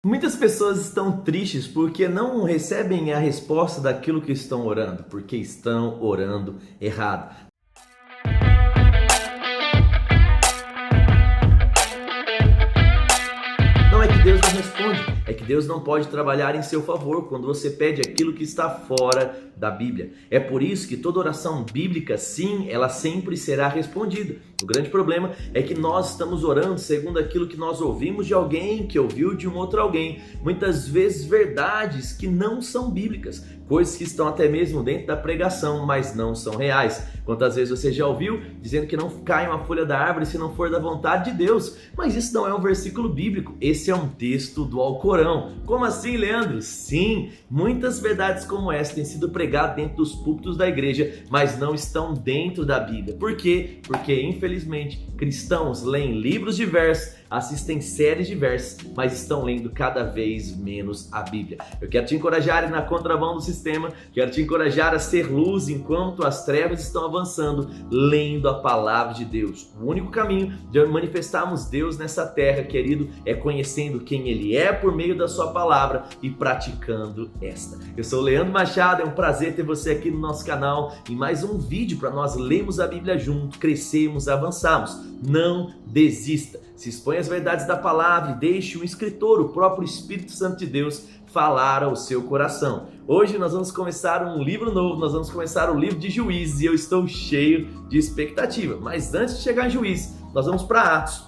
Muitas pessoas estão tristes porque não recebem a resposta daquilo que estão orando, porque estão orando errado. Não é que Deus não responde, é que Deus não pode trabalhar em seu favor quando você pede aquilo que está fora da Bíblia. É por isso que toda oração bíblica, sim, ela sempre será respondida. O grande problema é que nós estamos orando segundo aquilo que nós ouvimos de alguém, que ouviu de um outro alguém. Muitas vezes verdades que não são bíblicas, coisas que estão até mesmo dentro da pregação, mas não são reais. Quantas vezes você já ouviu dizendo que não cai uma folha da árvore se não for da vontade de Deus? Mas isso não é um versículo bíblico, esse é um texto do Alcorão. Como assim, Leandro? Sim, muitas verdades como essa têm sido pregadas dentro dos púlpitos da igreja, mas não estão dentro da Bíblia. Por quê? Porque, infelizmente, cristãos leem livros diversos, assistem séries diversas, mas estão lendo cada vez menos a Bíblia. Eu quero te encorajar a ir na contramão do sistema, quero te encorajar a ser luz enquanto as trevas estão avançando, lendo a palavra de Deus. O único caminho de manifestarmos Deus nessa terra, querido, é conhecendo quem Ele é por meio da sua palavra e praticando esta. Eu sou o Leandro Machado, é um prazer ter você aqui no nosso canal em mais um vídeo para nós lermos a Bíblia junto, crescermos, avançarmos. Não desista. Se expõe as verdades da palavra e deixe o escritor, o próprio Espírito Santo de Deus, falar ao seu coração. Hoje nós vamos começar um livro novo, nós vamos começar o livro de Juízes e eu estou cheio de expectativa. Mas antes de chegar em Juízes, nós vamos para Atos,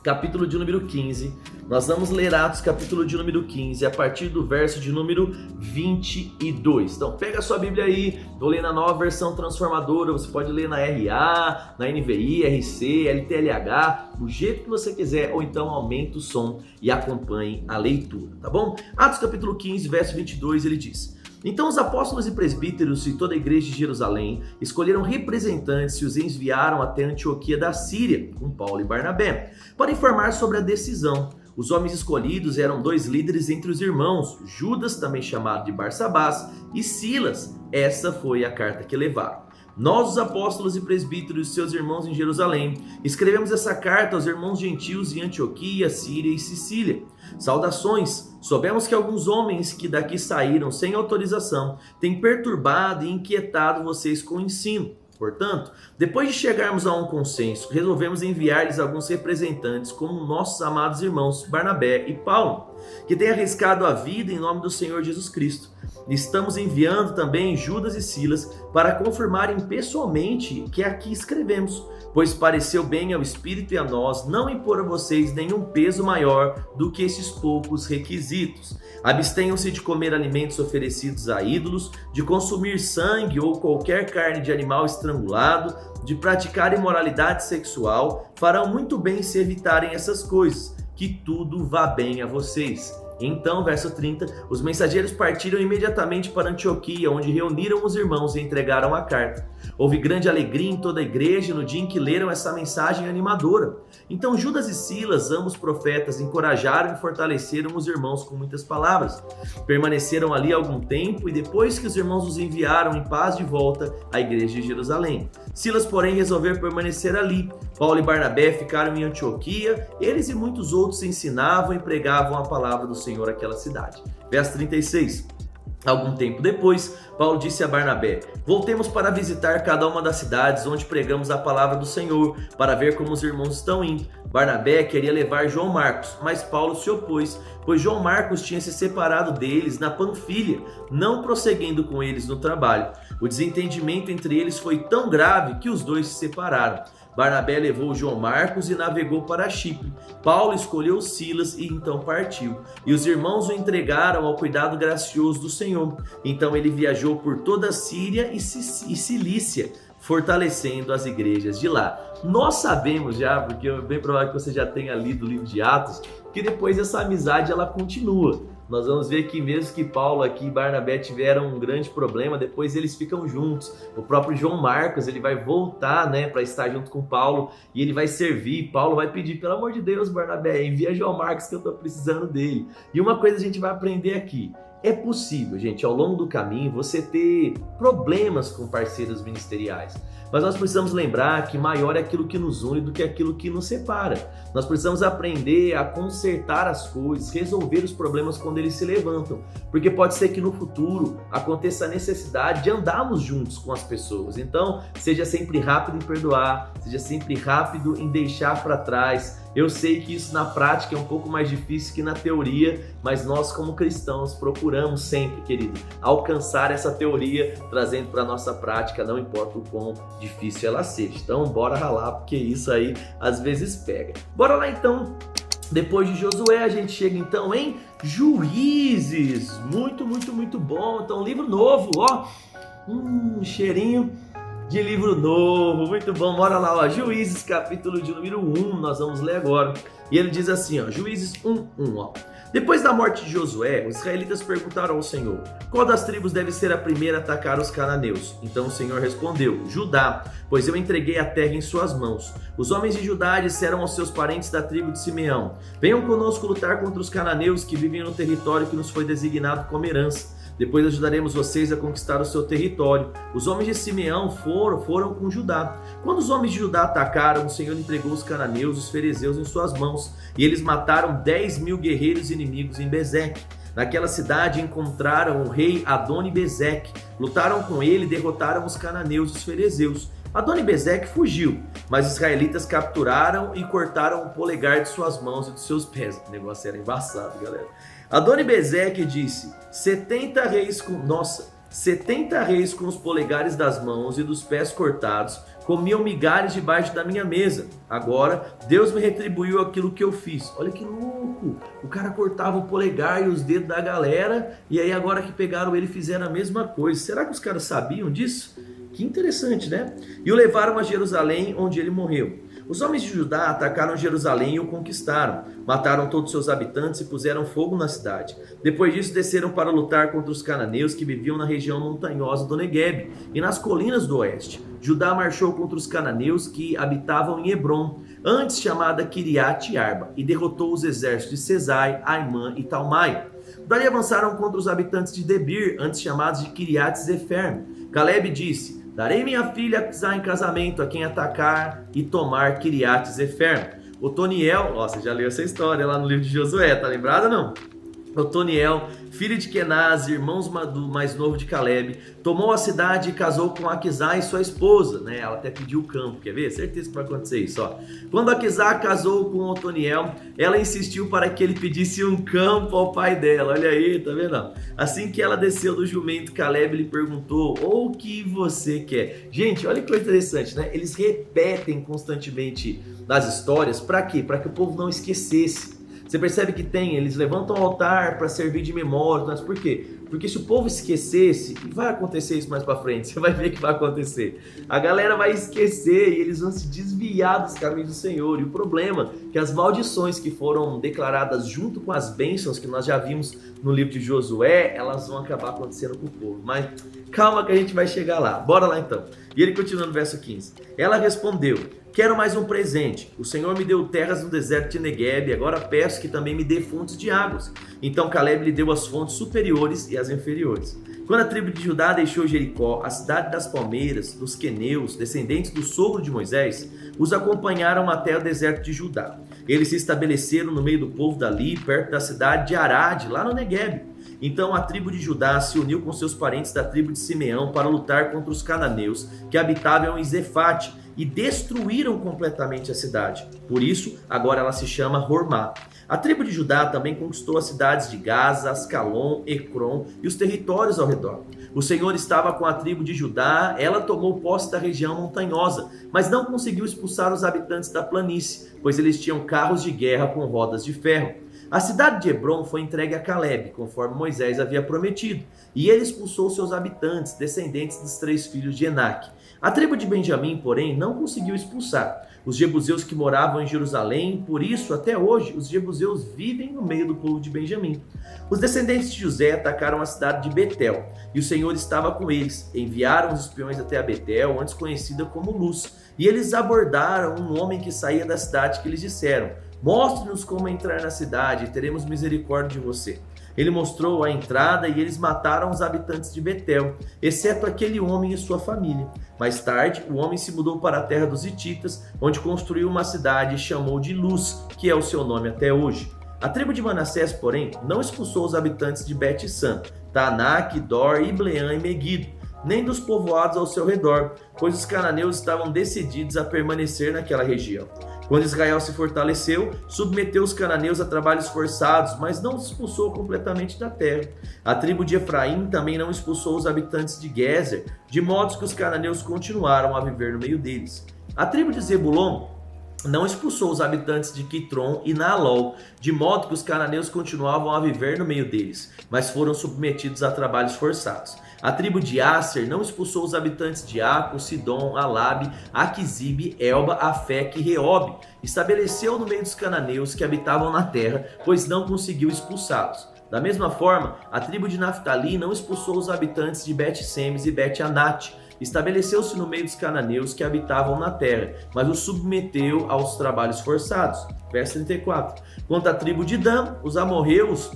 capítulo de número 15. Nós vamos ler Atos, capítulo de número 15, a partir do verso de número 22. Então pega a sua Bíblia aí, vou ler na Nova Versão Transformadora, você pode ler na RA, na NVI, RC, LTLH, do jeito que você quiser, ou então aumenta o som e acompanhe a leitura, tá bom? Atos, capítulo 15, verso 22, ele diz: Então os apóstolos e presbíteros e toda a igreja de Jerusalém escolheram representantes e os enviaram até Antioquia da Síria, com Paulo e Barnabé, para informar sobre a decisão. Os homens escolhidos eram dois líderes entre os irmãos, Judas, também chamado de Barsabás, e Silas. Essa foi a carta que levaram. Nós, os apóstolos e presbíteros e seus irmãos em Jerusalém, escrevemos essa carta aos irmãos gentios em Antioquia, Síria e Sicília. Saudações! Soubemos que alguns homens que daqui saíram sem autorização têm perturbado e inquietado vocês com o ensino. Portanto, depois de chegarmos a um consenso, resolvemos enviar-lhes alguns representantes como nossos amados irmãos Barnabé e Paulo, que têm arriscado a vida em nome do Senhor Jesus Cristo. Estamos enviando também Judas e Silas para confirmarem pessoalmente que aqui escrevemos, pois pareceu bem ao Espírito e a nós não impor a vocês nenhum peso maior do que esses poucos requisitos. Abstenham-se de comer alimentos oferecidos a ídolos, de consumir sangue ou qualquer carne de animal estrangulado, de praticar imoralidade sexual. Farão muito bem se evitarem essas coisas, que tudo vá bem a vocês. Então, verso 30, os mensageiros partiram imediatamente para Antioquia, onde reuniram os irmãos e entregaram a carta. Houve grande alegria em toda a igreja no dia em que leram essa mensagem animadora. Então Judas e Silas, ambos profetas, encorajaram e fortaleceram os irmãos com muitas palavras. Permaneceram ali algum tempo e depois que os irmãos os enviaram em paz de volta à igreja de Jerusalém. Silas, porém, resolveu permanecer ali. Paulo e Barnabé ficaram em Antioquia. Eles e muitos outros ensinavam e pregavam a palavra do Senhor àquela cidade. Verso 36. Algum tempo depois, Paulo disse a Barnabé: Voltemos para visitar cada uma das cidades onde pregamos a palavra do Senhor, para ver como os irmãos estão indo. Barnabé queria levar João Marcos, mas Paulo se opôs, pois João Marcos tinha se separado deles na Panfilha, não prosseguindo com eles no trabalho. O desentendimento entre eles foi tão grave que os dois se separaram. Barnabé levou João Marcos e navegou para Chipre. Paulo escolheu Silas e então partiu. E os irmãos o entregaram ao cuidado gracioso do Senhor. Então ele viajou por toda a Síria e Cilícia, fortalecendo as igrejas de lá. Nós sabemos já, porque é bem provável que você já tenha lido o livro de Atos, que depois essa amizade ela continua. Nós vamos ver que mesmo que Paulo aqui e Barnabé tiveram um grande problema, depois eles ficam juntos. O próprio João Marcos, ele vai voltar, para estar junto com Paulo e ele vai servir. Paulo vai pedir, pelo amor de Deus, Barnabé, envia João Marcos que eu estou precisando dele. E uma coisa a gente vai aprender aqui, É possível, gente, ao longo do caminho você ter problemas com parceiros ministeriais. Mas nós precisamos lembrar que maior é aquilo que nos une do que aquilo que nos separa. Nós precisamos aprender a consertar as coisas, resolver os problemas quando eles se levantam. Porque pode ser que no futuro aconteça a necessidade de andarmos juntos com as pessoas. Então, seja sempre rápido em perdoar, seja sempre rápido em deixar para trás. Eu sei que isso na prática é um pouco mais difícil que na teoria, mas nós como cristãos procuramos sempre, querido, alcançar essa teoria, trazendo para a nossa prática, não importa o quão difícil ela seja. Então bora ralar, porque isso aí às vezes pega. Bora lá então. Depois de Josué, a gente chega então em Juízes. Muito bom. Então livro novo, ó. Cheirinho de livro novo, muito bom. Bora lá, ó. Juízes, capítulo de número 1, nós vamos ler agora. E ele diz assim, ó, Juízes 1:1, ó. Depois da morte de Josué, os israelitas perguntaram ao Senhor: qual das tribos deve ser a primeira a atacar os cananeus? Então o Senhor respondeu: Judá, pois eu entreguei a terra em suas mãos. Os homens de Judá disseram aos seus parentes da tribo de Simeão: venham conosco lutar contra os cananeus que vivem no território que nos foi designado como herança. Depois ajudaremos vocês a conquistar o seu território. Os homens de Simeão foram com Judá. Quando os homens de Judá atacaram, o Senhor entregou os cananeus e os ferezeus em suas mãos, e eles mataram 10.000 guerreiros inimigos em Bezeque. Naquela cidade encontraram o rei Adoni-Bezeque, lutaram com ele e derrotaram os cananeus e os ferezeus. Adoni-Bezeque fugiu, mas os israelitas capturaram e cortaram o polegar de suas mãos e de seus pés. O negócio era embaçado, galera. Adoni-Bezeque disse: 70 reis com os polegares das mãos e dos pés cortados comiam migalhas debaixo da minha mesa. Agora Deus me retribuiu aquilo que eu fiz. Olha que louco! O cara cortava o polegar e os dedos da galera, e aí agora que pegaram ele fizeram a mesma coisa. Será que os caras sabiam disso? Que interessante, né? E o levaram a Jerusalém, onde ele morreu. Os homens de Judá atacaram Jerusalém e o conquistaram. Mataram todos seus habitantes e puseram fogo na cidade. Depois disso, desceram para lutar contra os cananeus que viviam na região montanhosa do Neguebe e nas colinas do oeste. Judá marchou contra os cananeus que habitavam em Hebron, antes chamada Kiriat Arba, e derrotou os exércitos de Sesai, Aimã e Talmai. Dali avançaram contra os habitantes de Debir, antes chamados de Kiriat Zefer. Caleb disse: darei minha filha Aksa em casamento a quem atacar e tomar Kiriat Zefer. Otoniel, você já leu essa história lá no livro de Josué, tá lembrado ou não? Otoniel, filho de Kenaz, irmão mais novo de Caleb, tomou a cidade e casou com Aksa e sua esposa, né? Ela até pediu o campo, quer ver? Certeza que vai acontecer isso, ó. Quando Aksa casou com Otoniel, ela insistiu para que ele pedisse um campo ao pai dela, olha aí, tá vendo? Assim que ela desceu do jumento, Caleb lhe perguntou: o que você quer? Gente, olha que coisa interessante, né? Eles repetem constantemente nas histórias, para quê? Para que o povo não esquecesse. Você percebe que eles levantam o altar para servir de memória, mas por quê? Porque se o povo esquecesse, e vai acontecer isso mais para frente, você vai ver que vai acontecer. A galera vai esquecer e eles vão se desviar dos caminhos do Senhor. E o problema é que as maldições que foram declaradas junto com as bênçãos que nós já vimos no livro de Josué, elas vão acabar acontecendo com o povo. Mas calma que a gente vai chegar lá. Bora lá então. E ele continua no verso 15. Ela respondeu: quero mais um presente. O Senhor me deu terras no deserto de Neguebe, agora peço que também me dê fontes de águas. Então Caleb lhe deu as fontes superiores e as inferiores. Quando a tribo de Judá deixou Jericó, a cidade das palmeiras, dos queneus, descendentes do sogro de Moisés, os acompanharam até o deserto de Judá. Eles se estabeleceram no meio do povo dali, perto da cidade de Arade, lá no Neguebe. Então a tribo de Judá se uniu com seus parentes da tribo de Simeão para lutar contra os cananeus que habitavam em Zefate e destruíram completamente a cidade. Por isso, agora ela se chama Hormá. A tribo de Judá também conquistou as cidades de Gaza, Ascalon, Ecrom e os territórios ao redor. O Senhor estava com a tribo de Judá, ela tomou posse da região montanhosa, mas não conseguiu expulsar os habitantes da planície, pois eles tinham carros de guerra com rodas de ferro. A cidade de Hebron foi entregue a Caleb, conforme Moisés havia prometido, e ele expulsou seus habitantes, descendentes dos 3 filhos de Enaque. A tribo de Benjamim, porém, não conseguiu expulsar os jebuseus que moravam em Jerusalém, por isso, até hoje, os jebuseus vivem no meio do povo de Benjamim. Os descendentes de José atacaram a cidade de Betel, e o Senhor estava com eles. Enviaram os espiões até a Betel, antes conhecida como Luz, e eles abordaram um homem que saía da cidade que lhes disseram: mostre-nos como entrar na cidade e teremos misericórdia de você. Ele mostrou a entrada e eles mataram os habitantes de Betel, exceto aquele homem e sua família. Mais tarde, o homem se mudou para a terra dos Hititas, onde construiu uma cidade e chamou de Luz, que é o seu nome até hoje. A tribo de Manassés, porém, não expulsou os habitantes de Bet-San, Taanac, Dor, Ibleã e Meguido, nem dos povoados ao seu redor, pois os cananeus estavam decididos a permanecer naquela região. Quando Israel se fortaleceu, submeteu os cananeus a trabalhos forçados, mas não os expulsou completamente da terra. A tribo de Efraim também não expulsou os habitantes de Gezer, de modo que os cananeus continuaram a viver no meio deles. A tribo de Zebulon não expulsou os habitantes de Quitron e Naalol, de modo que os cananeus continuavam a viver no meio deles, mas foram submetidos a trabalhos forçados. A tribo de Asser não expulsou os habitantes de Aco, Sidom, Alabe, Aquizib, Elba, Afec e Reob. Estabeleceu no meio dos cananeus que habitavam na terra, pois não conseguiu expulsá-los. Da mesma forma, a tribo de Naftali não expulsou os habitantes de Bet-Semes e Bet-Anat. Estabeleceu-se no meio dos cananeus que habitavam na terra, mas os submeteu aos trabalhos forçados. Verso 34. Quanto à tribo de Dan, os amorreus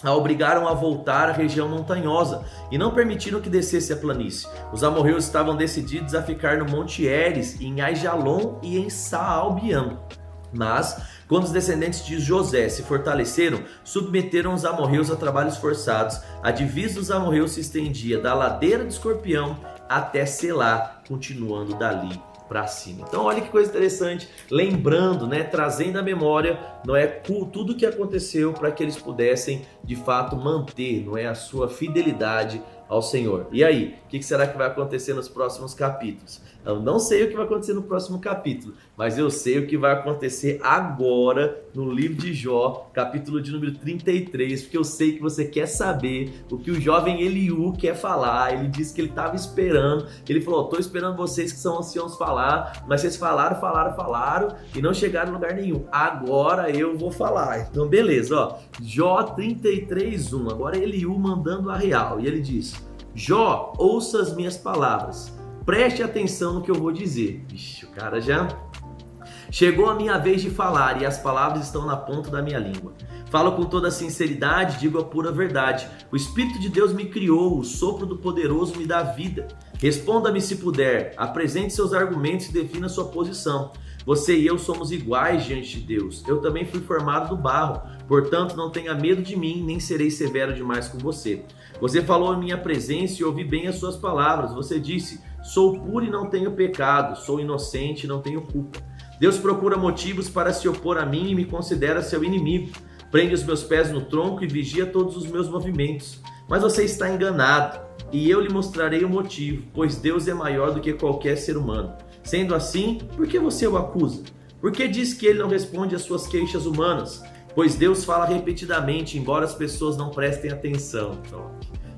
a obrigaram a voltar à região montanhosa e não permitiram que descesse a planície. Os amorreus estavam decididos a ficar no Monte Heres, em Aijalon e em Saalbiam. Mas, quando os descendentes de José se fortaleceram, submeteram os amorreus a trabalhos forçados. A divisa dos amorreus se estendia da ladeira do Escorpião até Selá, continuando dali para cima. Então olha que coisa interessante, lembrando, trazendo à memória, tudo o que aconteceu para que eles pudessem de fato manter, a sua fidelidade ao Senhor. E aí, o que será que vai acontecer nos próximos capítulos? Eu não sei o que vai acontecer no próximo capítulo, mas eu sei o que vai acontecer agora no livro de Jó, capítulo de número 33, porque eu sei que você quer saber o que o jovem Eliú quer falar. Ele disse que ele estava esperando, ele falou, estou esperando vocês que são anciãos falar, mas vocês falaram e não chegaram em lugar nenhum. Agora eu vou falar. Então beleza, Jó 33:1, agora Eliú mandando a real, e ele diz: Jó, ouça as minhas palavras, preste atenção no que eu vou dizer. Vixe, o cara já... Chegou a minha vez de falar e as palavras estão na ponta da minha língua. Falo com toda sinceridade, digo a pura verdade. O Espírito de Deus me criou, o sopro do poderoso me dá vida. Responda-me se puder, apresente seus argumentos e defina sua posição. Você e eu somos iguais diante de Deus. Eu também fui formado do barro, portanto não tenha medo de mim, nem serei severo demais com você. Você falou em minha presença e ouvi bem as suas palavras. Você disse, sou puro e não tenho pecado, sou inocente e não tenho culpa. Deus procura motivos para se opor a mim e me considera seu inimigo. Prende os meus pés no tronco e vigia todos os meus movimentos. Mas você está enganado, e eu lhe mostrarei o motivo, pois Deus é maior do que qualquer ser humano. Sendo assim, por que você o acusa? Por que diz que ele não responde às suas queixas humanas? Pois Deus fala repetidamente, embora as pessoas não prestem atenção.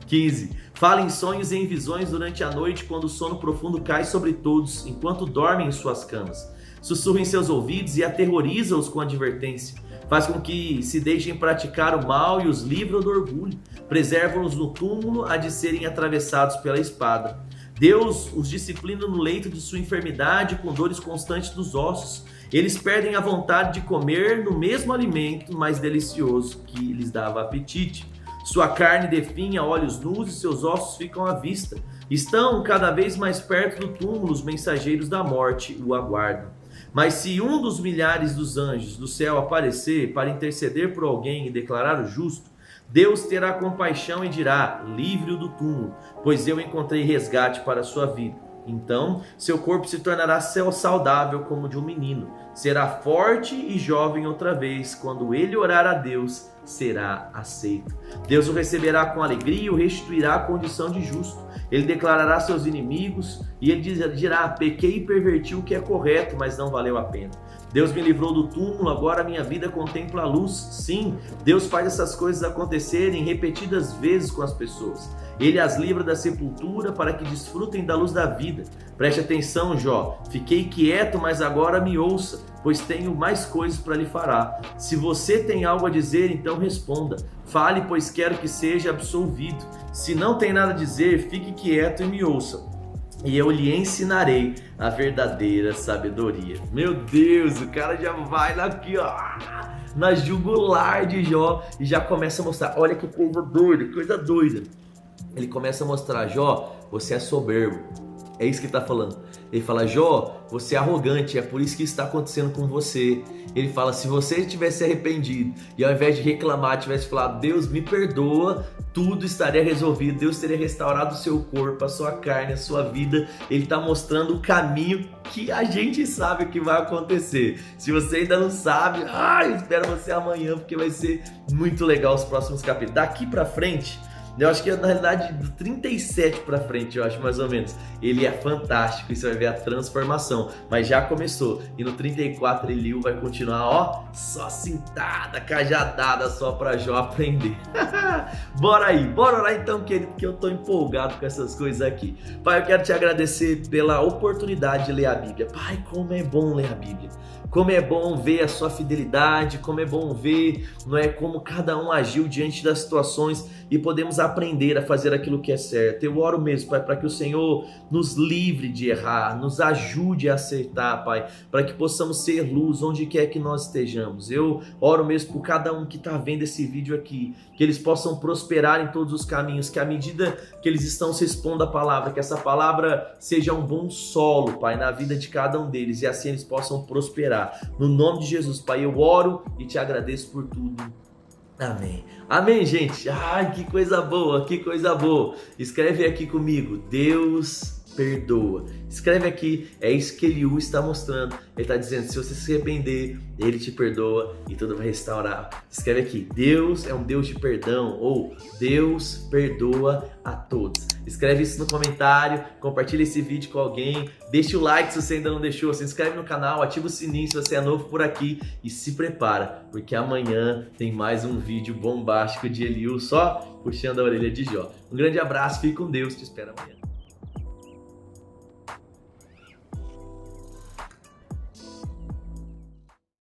15. Fala em sonhos e em visões durante a noite, quando o sono profundo cai sobre todos, enquanto dormem em suas camas. Sussurra em seus ouvidos e aterroriza-os com advertência. Faz com que se deixem praticar o mal e os livra do orgulho. Preserva-os no túmulo a de serem atravessados pela espada. Deus os disciplina no leito de sua enfermidade, com dores constantes dos ossos. Eles perdem a vontade de comer no mesmo alimento mais delicioso que lhes dava apetite. Sua carne definha olhos nus e seus ossos ficam à vista. Estão cada vez mais perto do túmulo, os mensageiros da morte o aguardam. Mas se um dos milhares dos anjos do céu aparecer para interceder por alguém e declarar o justo, Deus terá compaixão e dirá, livre-o do túmulo, pois eu encontrei resgate para a sua vida. Então, seu corpo se tornará saudável como o de um menino. Será forte e jovem outra vez. Quando ele orar a Deus, será aceito. Deus o receberá com alegria e o restituirá à condição de justo. Ele declarará a seus inimigos e ele dirá, pequei e perverti o que é correto, mas não valeu a pena. Deus me livrou do túmulo, agora minha vida contempla a luz. Sim, Deus faz essas coisas acontecerem repetidas vezes com as pessoas. Ele as livra da sepultura para que desfrutem da luz da vida. Preste atenção, Jó. Fiquei quieto, mas agora me ouça, pois tenho mais coisas para lhe falar. Se você tem algo a dizer, então responda. Fale, pois quero que seja absolvido. Se não tem nada a dizer, fique quieto e me ouça. E eu lhe ensinarei a verdadeira sabedoria. Meu Deus, o cara já vai aqui, na jugular de Jó e já começa a mostrar, olha que coisa doida, coisa doida. Ele começa a mostrar, Jó, você é soberbo. É isso que ele está falando. Ele fala, Jó, você é arrogante, é por isso que isso está acontecendo com você. Ele fala, se você tivesse arrependido e ao invés de reclamar, tivesse falado, Deus me perdoa, tudo estaria resolvido, Deus teria restaurado o seu corpo, a sua carne, a sua vida. Ele está mostrando o caminho que a gente sabe o que vai acontecer. Se você ainda não sabe, espera você amanhã, porque vai ser muito legal os próximos capítulos. Daqui para frente, eu acho que na realidade do 37 pra frente, eu acho mais ou menos, ele é fantástico e você vai ver a transformação, mas já começou. E no 34 Eliú vai continuar, ó, só cintada, cajadada só pra Jó aprender. Bora aí, bora lá então, querido, que eu tô empolgado com essas coisas aqui. Pai, eu quero te agradecer pela oportunidade de ler a Bíblia. Pai, como é bom ler a Bíblia. Como é bom ver a sua fidelidade, como é bom ver, não é, como cada um agiu diante das situações e podemos aprender a fazer aquilo que é certo. Eu oro mesmo, Pai, para que o Senhor nos livre de errar, nos ajude a acertar, Pai, para que possamos ser luz onde quer que nós estejamos. Eu oro mesmo por cada um que está vendo esse vídeo aqui, que eles possam prosperar em todos os caminhos, que à medida que eles estão se expondo à palavra, que essa palavra seja um bom solo, Pai, na vida de cada um deles e assim eles possam prosperar. No nome de Jesus, Pai, eu oro e te agradeço por tudo. Amém. Amém, gente. Ai, que coisa boa, que coisa boa. Escreve aqui comigo, Deus perdoa. Escreve aqui, é isso que Eliú está mostrando. Ele está dizendo, se você se arrepender, ele te perdoa e tudo vai restaurar. Escreve aqui, Deus é um Deus de perdão, ou Deus perdoa a todos. Escreve isso no comentário, compartilha esse vídeo com alguém, deixa o like se você ainda não deixou, se inscreve no canal, ativa o sininho se você é novo por aqui e se prepara, porque amanhã tem mais um vídeo bombástico de Eliú só puxando a orelha de Jó. Um grande abraço, fique com Deus, te espero amanhã.